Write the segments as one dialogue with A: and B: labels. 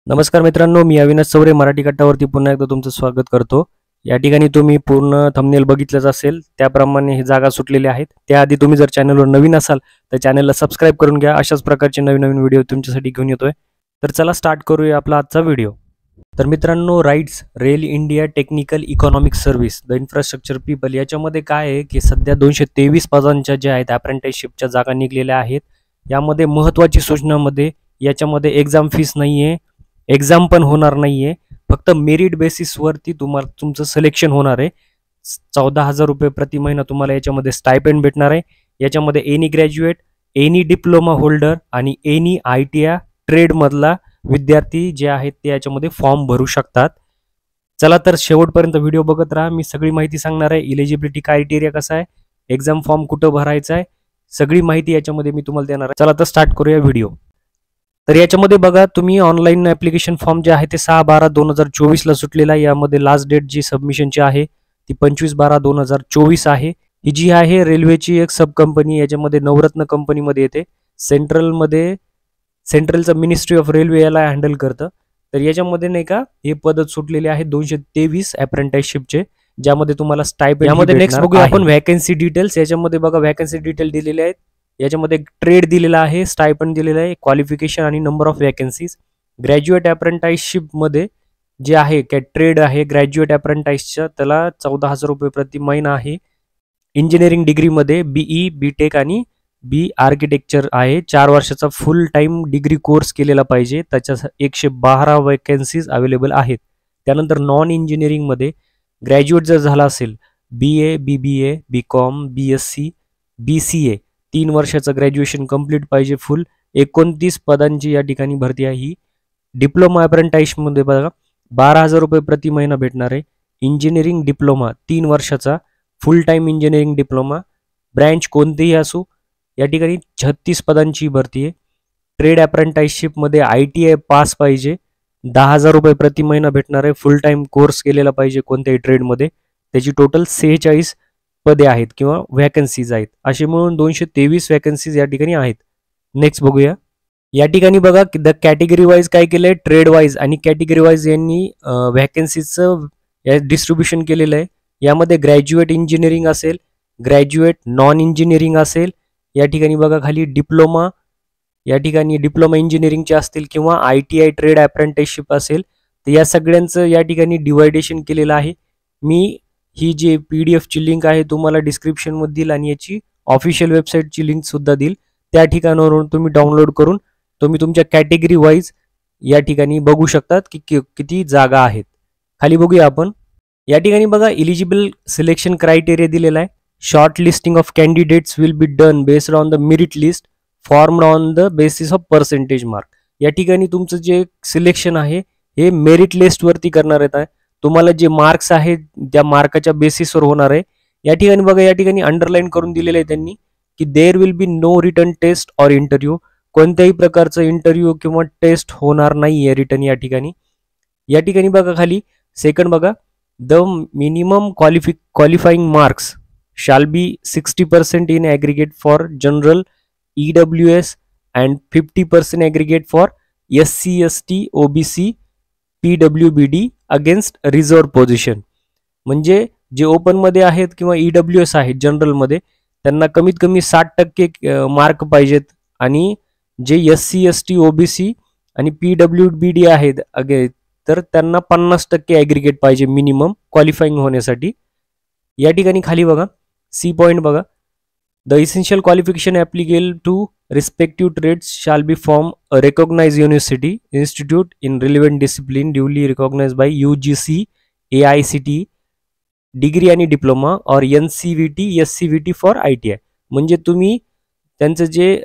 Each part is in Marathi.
A: नमस्कार मित्रांनो, मी अविनाश चौरे मराठी कट्टावरती पुन्हा एकदा तुमचं स्वागत करतो। या ठिकाणी तुम्ही पूर्ण थंबनेल बघितलंच असेल, त्याप्रमाणे ही जागा सुटलेली आहेत। त्याआधी तुम्ही जर चॅनलवर नवीन असाल तर चॅनलला सबस्क्राइब करून घ्या। अशाच प्रकारचे नवीन नवीन व्हिडिओ तुमच्यासाठी घेऊन येतोय। तर चला स्टार्ट करूया आपला आजचा व्हिडिओ। तर मित्रांनो, RITES rail India technical economic service the infrastructure people याच्यामध्ये काय आहे की सध्या 223 पदांच्या ज्या आहेत अप्रेंटिसशिपच्या जागा निघलेल्या आहेत। यामध्ये महत्त्वाची सूचनामध्ये याच्यामध्ये एक्झाम फीस नाहीये, एक्झाम पण होणार नाहीये, फक्त मेरिट बेसिसवरती तुम्हाला तुमचं सिलेक्शन होणार आहे। 14,000 रुपये प्रति महिना तुम्हाला याच्यामध्ये स्टायपेंड भेटणार आहे। याच्यामध्ये any graduate, any diploma holder आणि एनी ITI ट्रेडमधला विद्यार्थी जे आहेत ते याच्यामध्ये फॉर्म भरू शकतात। चला तर शेवटपर्यंत व्हिडिओ बघत राहा, मी सगळी माहिती सांगणार आहे। इलिजिबिलिटी क्रायटेरिया कसा आहे, एक्झाम फॉर्म कुठं भरायचा आहे, सगळी माहिती याच्यामध्ये मी तुम्हाला देणार आहे। चला तर स्टार्ट करूया व्हिडिओ। तर याच्यामध्ये बघा, तुम्ही ऑनलाईन ॲप्लिकेशन फॉर्म जे आहे ते 6/12/2024 ला सुटलेला आहे। यामध्ये लास्ट डेट जी सबमिशनची आहे ती 25/12/2024 आहे। ही जी आहे रेल्वेची एक सब कंपनी, याच्यामध्ये नवरत्न कंपनीमध्ये येते। सेंट्रलचं मिनिस्ट्री ऑफ रेल्वे याला हँडल करतं। तर याच्यामध्ये नाही का हे पद सुटलेले आहेत 223 अप्रेंटिसशिपचे, ज्यामध्ये तुम्हाला स्टायपेंड यामध्ये नेक्स्ट बघूया आपण व्हॅकन्सी डिटेल्स। याच्यामध्ये बघा व्हॅकन्सी डिटेल दिलेले आहेत। याच्यामध्ये ट्रेड दिलेला आहे, स्टायपेंड दिलेला आहे, क्वालिफिकेशन आणि number of vacancies. Graduate apprenticeship मध्ये जे आहे काय ट्रेड आहे ग्रॅज्युएट अप्रेंटिसच्या, त्याला 14,000 रुपये प्रति महिना आहे। इंजिनिअरिंग डिग्रीमध्ये BE BTech आणि B आर्किटेक्चर आहे। 4 वर्षाचा फुल टाइम डिग्री कोर्स केलेला पाहिजे, त्याच्या 112 वॅकन्सीज अवेलेबल आहेत। त्यानंतर नॉन इंजिनिअरिंगमध्ये ग्रॅज्युएट जर झाला असेल BA BBA BCom BSc BCA 3 वर्षाचं ग्रॅज्युएशन कंप्लीट पाहिजे फुल। 29 पदांची या ठिकाणी भरती आहे। ही डिप्लोमा अप्रेंटिसमध्ये बघा 12,000 रुपये प्रति महिना भेटणार आहे। इंजिनिअरिंग डिप्लोमा 3 वर्षाचा फुल टाइम इंजिनिअरिंग डिप्लोमा, ब्रँच कोणतेही असो, या ठिकाणी 36 पदांची भरती आहे। ट्रेड अप्रेंटिसशिपमध्ये ITI पास पाहिजे, 10,000 रुपये प्रति महिना भेटणार आहे। फुल टाइम कोर्स केलेला पाहिजे कोणत्याही ट्रेडमध्ये। त्याची टोटल 46 पदे आहेत किंवा वॅकन्सीज आहेत, असे मिळून 223 वॅकन्सीज या ठिकाणी आहेत। नेक्स्ट बघूया। या ठिकाणी बघा द कॅटेगरी वाईज काय केलंय, ट्रेड वाईज आणि कॅटेगरी वाईज यांनी वॅकन्सीचं डिस्ट्रीब्युशन केलेलं आहे। यामध्ये ग्रॅज्युएट इंजिनिअरिंग असेल, ग्रॅज्युएट नॉन इंजिनिअरिंग असेल, या ठिकाणी बघा खाली डिप्लोमा, या ठिकाणी डिप्लोमा इंजिनिअरिंगचे असतील किंवा ITI ट्रेड अप्रेंटिसशिप असेल, तर या सगळ्यांचं या ठिकाणी डिवायडेशन केलेलं आहे। मी ही जी PDF ची लिंक आहे तुम्हाला डिस्क्रिप्शनमध्ये देईल आणि याची ऑफिशियल वेबसाईटची लिंक सुद्धा देईल। त्या ठिकाणावरून तुम्ही डाउनलोड करून तुम्ही तुमच्या कॅटेगरी वाईज या ठिकाणी बघू शकतात की किती जागा आहेत। खाली बघूया आपण। या ठिकाणी बघा इलिजिबल सिलेक्शन क्रायटेरिया दिलेला आहे। Short listing of candidates will be done based on the merit list formed on the basis of percentage mark. या ठिकाणी तुमचं जे सिलेक्शन आहे हे मेरिट लिस्टवरती करणार आहे। तुम्हाला जे मार्क्स आहेत त्या मार्काच्या बेसिसवर होणार आहे। या ठिकाणी बघा, या ठिकाणी अंडरलाईन करून दिलेलं आहे त्यांनी की there will be no written test or interview, कोणत्याही प्रकारचं इंटरव्ह्यू किंवा टेस्ट होणार नाही आहे रिटर्न या ठिकाणी। या ठिकाणी बघा खाली सेकंड बघा, the minimum qualifying marks shall be 60% in aggregate for general EWS and 50% aggregate for SC ST OBC PWBD against reserve position. म्हणजे जे ओपन मध्ये आहेत किंवा EWS आहेत जनरलमध्ये, त्यांना कमीत कमी 60% मार्क पाहिजेत, आणि जे SC ST OBC आणि PWBD आहेत तर त्यांना 50% ॲग्रिगेट पाहिजे मिनिमम क्वालिफाईंग होण्यासाठी। या ठिकाणी खाली बघा C पॉइंट बघा, the essential qualification applicable to respective trades shall be from a recognized university institute in relevant discipline duly recognized by UGC AICTE degree आणि डिप्लोमा और NCVT SCVT फॉर ITI। म्हणजे तुम्ही त्यांचं जे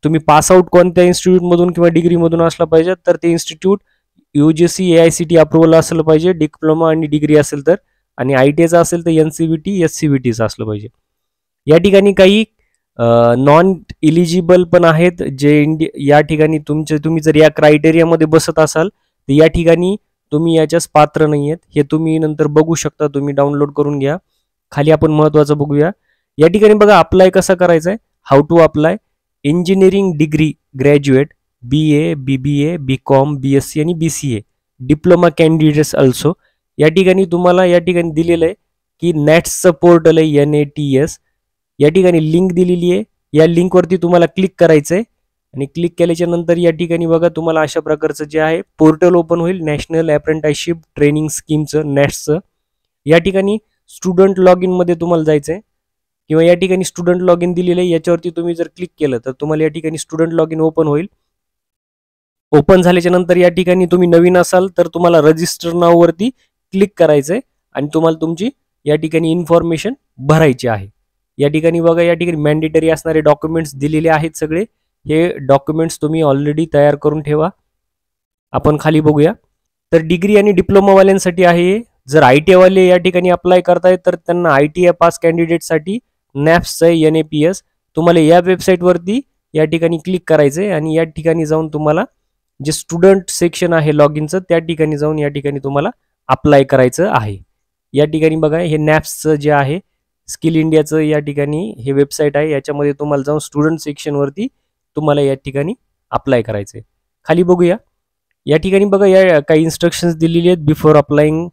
A: तुम्ही पास आउट कोणत्या इन्स्टिट्यूटमधून किंवा डिग्रीमधून असलं पाहिजे, तर ते इन्स्टिट्यूट UGC AICTE अप्रुव्हल असलं पाहिजे, डिप्लोमा आणि डिग्री असेल तर, आणि ITIचं असेल तर NCVT SCVTचं असलं पाहिजे। या ठिकाणी काही नॉन इलिजिबल पण आहेत, जे या ठिकाणी तुम्ही जर या क्रायटेरियामध्ये बसत असाल तर या ठिकाणी तुम्ही याच्यास पात्र नाही आहेत। हे तुम्ही नंतर बघू शकता, तुम्ही डाउनलोड करून घ्या। खाली आपण महत्त्वाचं बघूया। या ठिकाणी बघा अप्लाय कसा करायचा आहे, how to apply. Engineering degree graduate BA, BBA, BCom, BSc आणि BCA, डिप्लोमा कॅन्डिडेट्स अल्सो. या ठिकाणी तुम्हाला या ठिकाणी दिलेलं आहे की नॅट्सचं पोर्टल आहे NATS. या ठिकाणी लिंक दिलेली आहे. या लिंकवरती तुम्हाला क्लिक करायचं आहे आणि क्लिक केल्याच्या नंतर या ठिकाणी बघा तुम्हाला अशा प्रकारचं जे आहे पोर्टल ओपन होईल, नॅशनल अप्रेंटिसशिप ट्रेनिंग स्कीमचं, नॅट्सचं. या ठिकाणी स्टुडंट लॉग इनमध्ये तुम्हाला जायचं आहे किंवा या ठिकाणी स्टुडंट लॉग इन दिलेलं आहे. याच्यावरती तुम्ही जर क्लिक केलं तर तुम्हाला या ठिकाणी स्टुडंट लॉग इन ओपन होईल. ओपन झाल्याच्या नंतर या ठिकाणी तुम्ही नवीन असाल तर तुम्हाला रजिस्टर नाववरती क्लिक करायचं आहे आणि तुम्हाला तुमची या ठिकाणी इन्फॉर्मेशन भरायची आहे. या ठिकाणी बघा या ठिकाणी मॅन्डेटरी असणारे डॉक्युमेंट्स दिलेले आहेत सगळे. हे डॉक्युमेंट्स तुम्ही ऑलरेडी तयार करून ठेवा. आपण खाली बघूया. तर डिग्री आणि डिप्लोमावाल्यांसाठी आहे. जर ITI वाले या ठिकाणी अप्लाय करतायत तर त्यांना ITI पास कॅन्डिडेटसाठी नॅप्सचं NAPS. तुम्हाला या वेबसाईटवरती या ठिकाणी क्लिक करायचं आहे आणि या ठिकाणी जाऊन तुम्हाला जे स्टुडंट सेक्शन आहे लॉग इनचं त्या ठिकाणी जाऊन या ठिकाणी तुम्हाला अप्लाय करायचं आहे. या ठिकाणी बघा हे नॅप्सचं जे आहे स्किल इंडियाचं या ठिकाणी हे वेबसाईट आहे. याच्यामध्ये तुम्हाला जाऊन स्टुडंट सेक्शनवरती तुम्हाला या ठिकाणी अप्लाय करायचं आहे. खाली बघूया. या ठिकाणी बघा या काही इन्स्ट्रक्शन्स दिलेली आहेत बिफोर अप्लाइंग.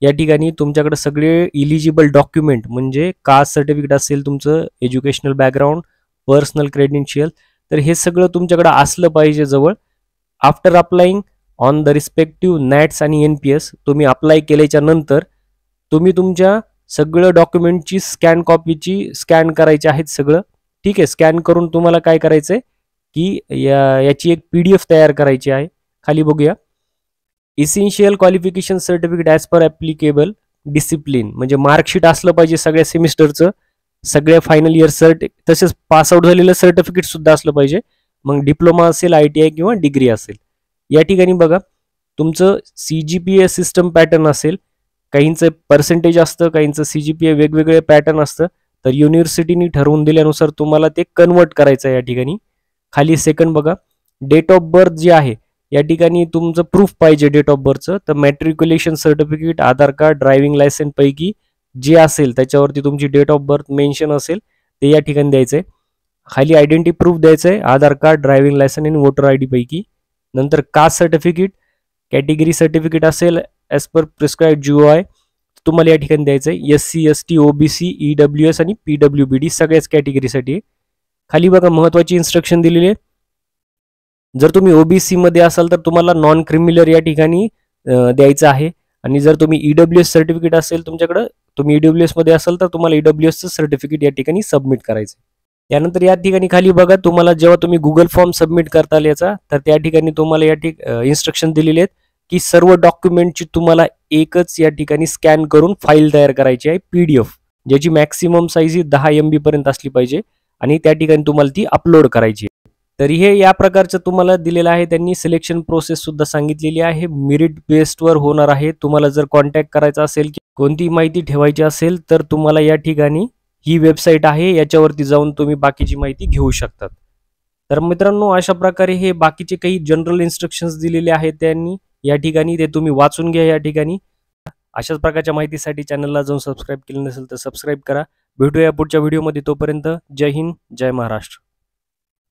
A: या ठिकाणी तुमच्याकडे सगळे इलिजिबल डॉक्युमेंट म्हणजे कास्ट सर्टिफिकेट असेल, तुमचं एज्युकेशनल बॅकग्राऊंड, पर्सनल क्रेडेन्शियल, तर हे सगळं तुमच्याकडे असलं पाहिजे जवळ. After applying on the respective NATS आणि NPS तुम्ही अप्लाय केल्याच्या नंतर तुम्ही तुमच्या सगळं डॉक्युमेंटची स्कॅन कॉपीची स्कॅन करायची आहेत सगळं. ठीक आहे. स्कॅन करून तुम्हाला काय करायचं आहे की याची एक PDF तयार करायची आहे. खाली बघूया. Essential qualification certificate as per applicable discipline म्हणजे मार्कशीट असलं पाहिजे सगळ्या सेमिस्टरचं, सगळ्या फायनल इयर सर्ट, तसेच पासआउट झालेलं सर्टिफिकेट सुद्धा असलं पाहिजे. मग डिप्लोमा असेल, ITI किंवा डिग्री असेल. या ठिकाणी बघा तुमचं CGPA सिस्टम पॅटर्न असेल. काहींचं पर्सेंटेज असतं, काहींचं CGPA वेगवेगळे पॅटर्न असतं. तर युनिव्हर्सिटीनी ठरवून दिल्यानुसार तुम्हाला ते कन्वर्ट करायचं आहे. या ठिकाणी खाली सेकंड बघा. डेट ऑफ बर्थ जे आहे या ठिकाणी तुमचं प्रूफ पाहिजे डेट ऑफ बर्थचं. तर matriculation certificate, Aadhaar card, driving licence पैकी जे असेल त्याच्यावरती तुमची डेट ऑफ बर्थ मेन्शन असेल ते या ठिकाणी द्यायचं आहे. खाली आयडेंटिटी प्रूफ द्यायचं आहे, आधार कार्ड, ड्रायव्हिंग लायसन्स आणि वोटर ID पैकी. नंतर कास्ट सर्टिफिकेट, कॅटेगरी सर्टिफिकेट असेल ॲज पर प्रिस्क्राईब GOI तुम्हाला या ठिकाणी द्यायचं आहे. SC, ST, OBC, EWS आणि PWBD सगळ्याच कॅटेगरीसाठी. खाली बघा महत्त्वाची इन्स्ट्रक्शन दिलेली आहे. जर तुम्ही OBC मध्ये असाल तर तुम्हाला नॉन क्रिमिनल या ठिकाणी द्यायचं आहे आणि जर तुम्ही EWS सर्टिफिकेट असेल तुमच्याकडं, तुम्ही EWS मध्ये असाल तर तुम्हाला EWSचं सर्टिफिकेट या ठिकाणी सबमिट करायचं. त्यानंतर या ठिकाणी खाली बघा तुम्हाला जेव्हा तुम्ही गुगल फॉर्म सबमिट करताल याचा, तर त्या ठिकाणी तुम्हाला या इन्स्ट्रक्शन दिलेले आहेत की सर्व डॉक्युमेंटची तुम्हाला एकच या ठिकाणी स्कॅन करून फाईल तयार करायची आहे PDF, ज्याची मॅक्सिमम साईज ही 10 MB पर्यंत असली पाहिजे आणि त्या ठिकाणी तुम्हाला ती अपलोड करायची. तरी हे या प्रकारचं तुम्हाला दिलेलं आहे. त्यांनी सिलेक्शन प्रोसेस सुद्धा सांगितलेली आहे. मेरिट बेस्डवर होणार आहे. तुम्हाला जर कॉन्टॅक्ट करायचा असेल की कोणती माहिती ठेवायची असेल तर तुम्हाला या ठिकाणी ही वेबसाईट आहे, याच्यावरती जाऊन तुम्ही बाकीची माहिती घेऊ शकतात. तर मित्रांनो अशा प्रकारे हे बाकीचे काही जनरल इन्स्ट्रक्शन्स दिलेले आहेत त्यांनी या ठिकाणी, ते तुम्ही वाचून घ्या. या ठिकाणी अशाच प्रकारच्या माहितीसाठी चॅनलला जाऊन सबस्क्राईब केलं नसेल तर सबस्क्राईब करा. भेटूया पुढच्या व्हिडिओमध्ये. तोपर्यंत जय हिंद, जय महाराष्ट्र.